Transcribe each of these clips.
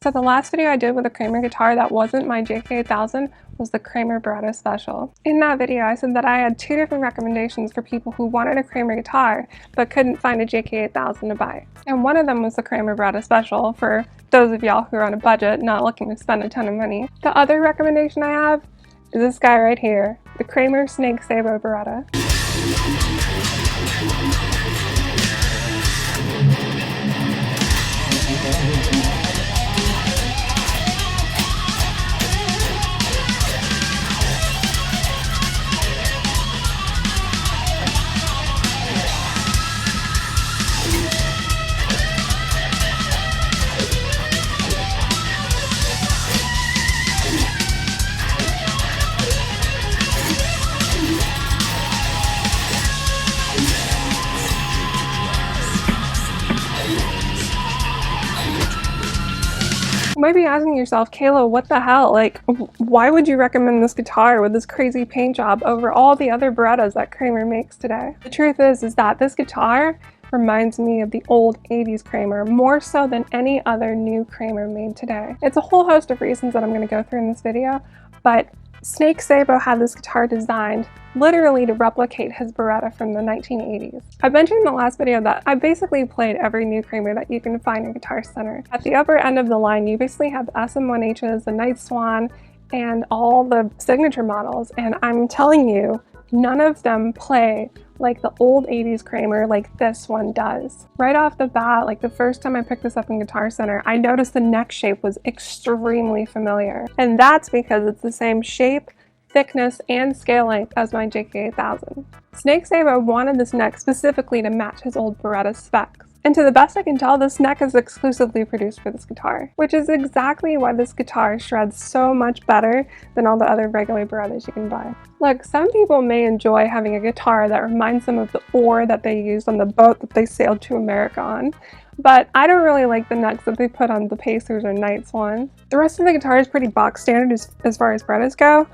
So the last video I did with a Kramer guitar that wasn't my JK1000 was the Kramer Beretta Special. In that video I said that I had two different recommendations for people who wanted a Kramer guitar but couldn't find a JK1000 to buy. And one of them was the Kramer Beretta Special for those of y'all who are on a budget not looking to spend a ton of money. The other recommendation I have is this guy right here, the Kramer Snake Sabo Beretta. You might be asking yourself, Kayla, what the hell? Like, why would you recommend this guitar with this crazy paint job over all the other Berettas that Kramer makes today? The truth is that this guitar reminds me of the old 80s Kramer more so than any other new Kramer made today. It's a whole host of reasons that I'm going to go through in this video, but Snake Sabo had this guitar designed literally to replicate his Beretta from the 1980s. I mentioned in the last video that I basically played every new Kramer that you can find in Guitar Center. At the upper end of the line, you basically have the SM1Hs, the Night Swan, and all the signature models, and I'm telling you, none of them play like the old 80s Kramer like this one does. Right off the bat, like the first time I picked this up in Guitar Center, I noticed the neck shape was extremely familiar. And that's because it's the same shape, thickness, and scale length as my JK1000. Snake Sabo wanted this neck specifically to match his old Beretta specs. And to the best I can tell, this neck is exclusively produced for this guitar, which is exactly why this guitar shreds so much better than all the other regular Berettas you can buy. Look, some people may enjoy having a guitar that reminds them of the ore that they used on the boat that they sailed to America on, but I don't really like the necks that they put on the Pacers or Night Swans. The rest of the guitar is pretty box standard as far as Berettas go,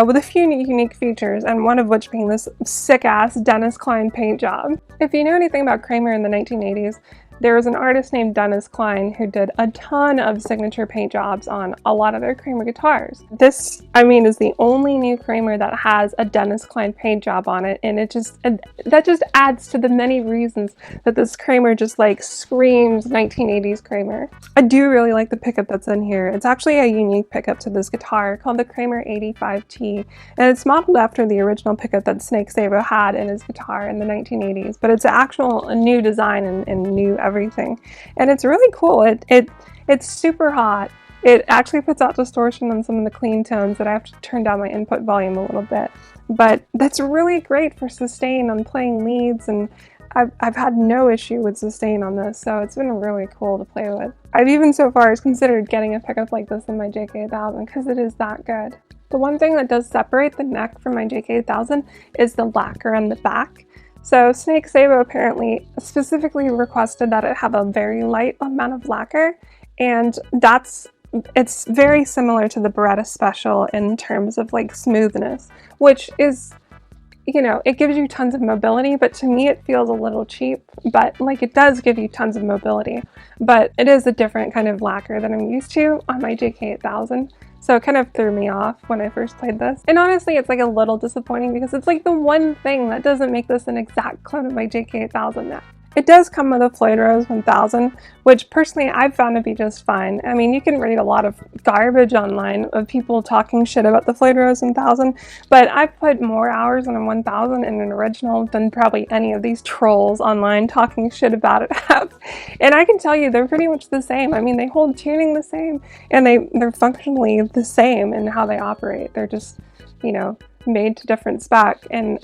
with a few unique features, and one of which being this sick-ass Dennis Kline paint job. If you know anything about Kramer in the 1980s, there was an artist named Dennis Kline who did a ton of signature paint jobs on a lot of their Kramer guitars. This, I mean, is the only new Kramer that has a Dennis Kline paint job on it, and that just adds to the many reasons that this Kramer just like screams 1980s Kramer. I do really like the pickup that's in here. It's actually a unique pickup to this guitar called the Kramer 85T, and it's modeled after the original pickup that Snake Sabo had in his guitar in the 1980s, but it's a new design and new everything, and it's really cool. It's super hot. It actually puts out distortion on some of the clean tones that I have to turn down my input volume a little bit, but that's really great for sustain on playing leads, and I've had no issue with sustain on this, so it's been really cool to play with. I've even so far as considered getting a pickup like this in my JK1000 because it is that good. The one thing that does separate the neck from my JK1000 is the lacquer on the back. So Snake Sabo apparently specifically requested that it have a very light amount of lacquer, and it's very similar to the Beretta Special in terms of like smoothness, which is, you know, it gives you tons of mobility, but to me it feels a little cheap, but like it does give you tons of mobility, but it is a different kind of lacquer than I'm used to on my JK1000. So it kind of threw me off when I first played this. And honestly, it's like a little disappointing because it's like the one thing that doesn't make this an exact clone of my JK1000 now. It does come with a Floyd Rose 1000, which personally I've found to be just fine. I mean, you can read a lot of garbage online of people talking shit about the Floyd Rose 1000, but I've put more hours on a 1000 in an original than probably any of these trolls online talking shit about it have. And I can tell you they're pretty much the same. I mean, they hold tuning the same, and they're functionally the same in how they operate. They're just, you know, made to different spec, and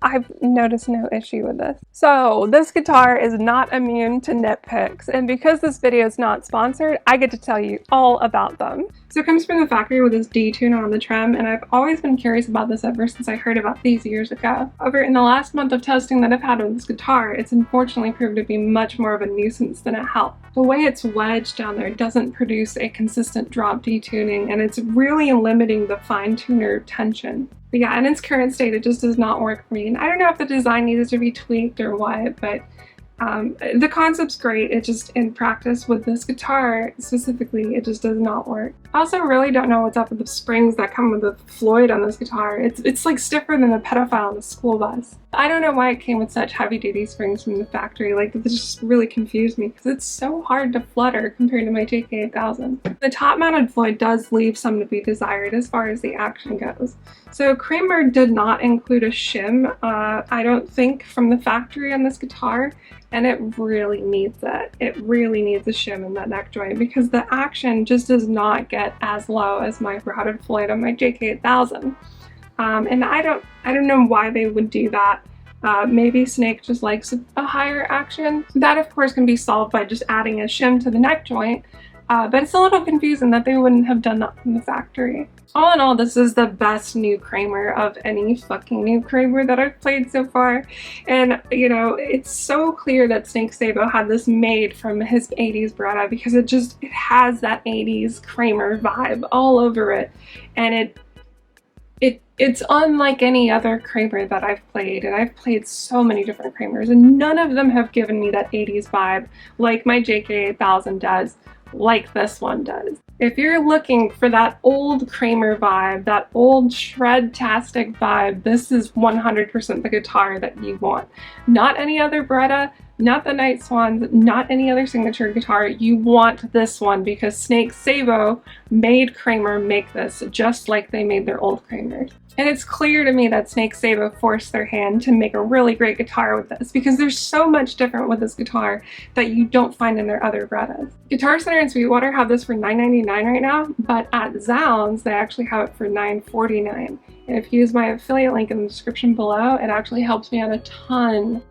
I've noticed no issue with this. So this guitar is not immune to nitpicks, and because this video is not sponsored, I get to tell you all about them. So it comes from the factory with this D tuner on the trim, and I've always been curious about this ever since I heard about these years ago. However, in the last month of testing that I've had with this guitar, it's unfortunately proved to be much more of a nuisance than it helped. The way it's wedged down there doesn't produce a consistent drop detuning, and it's really limiting the fine tuner tension. But yeah, in its current state, it just does not work for me. And I don't know if the design needs to be tweaked or what, but The concept's great, it just, in practice with this guitar specifically, it just does not work. I also really don't know what's up with the springs that come with the Floyd on this guitar. It's like stiffer than a pedophile on the school bus. I don't know why it came with such heavy-duty springs from the factory. Like, this just really confused me because it's so hard to flutter compared to my JK8000. The top-mounted Floyd does leave some to be desired as far as the action goes. So Kramer did not include a shim, I don't think, from the factory on this guitar, and it really needs it. It really needs a shim in that neck joint because the action just does not get as low as my routed Floyd on my JK8000. And I don't know why they would do that. Maybe Snake just likes a higher action. That of course can be solved by just adding a shim to the neck joint, but it's a little confusing that they wouldn't have done that from the factory. All in all, this is the best new Kramer of any fucking new Kramer that I've played so far. And, you know, it's so clear that Snake Sabo had this made from his 80s Beretta because it has that 80s Kramer vibe all over it. And it's unlike any other Kramer that I've played, and I've played so many different Kramers, and none of them have given me that 80s vibe like my JK8000 does, like this one does. If you're looking for that old Kramer vibe, that old shred-tastic vibe, this is 100% the guitar that you want. Not any other Beretta, not the Night Swans, not any other signature guitar. You want this one because Snake Sabo made Kramer make this just like they made their old Kramers. And it's clear to me that Snake Sabo forced their hand to make a really great guitar with this because there's so much different with this guitar that you don't find in their other Berettas. Guitar Center and Sweetwater have this for $9.99 right now, but at Zzounds they actually have it for $9.49. And if you use my affiliate link in the description below, it actually helps me out a ton.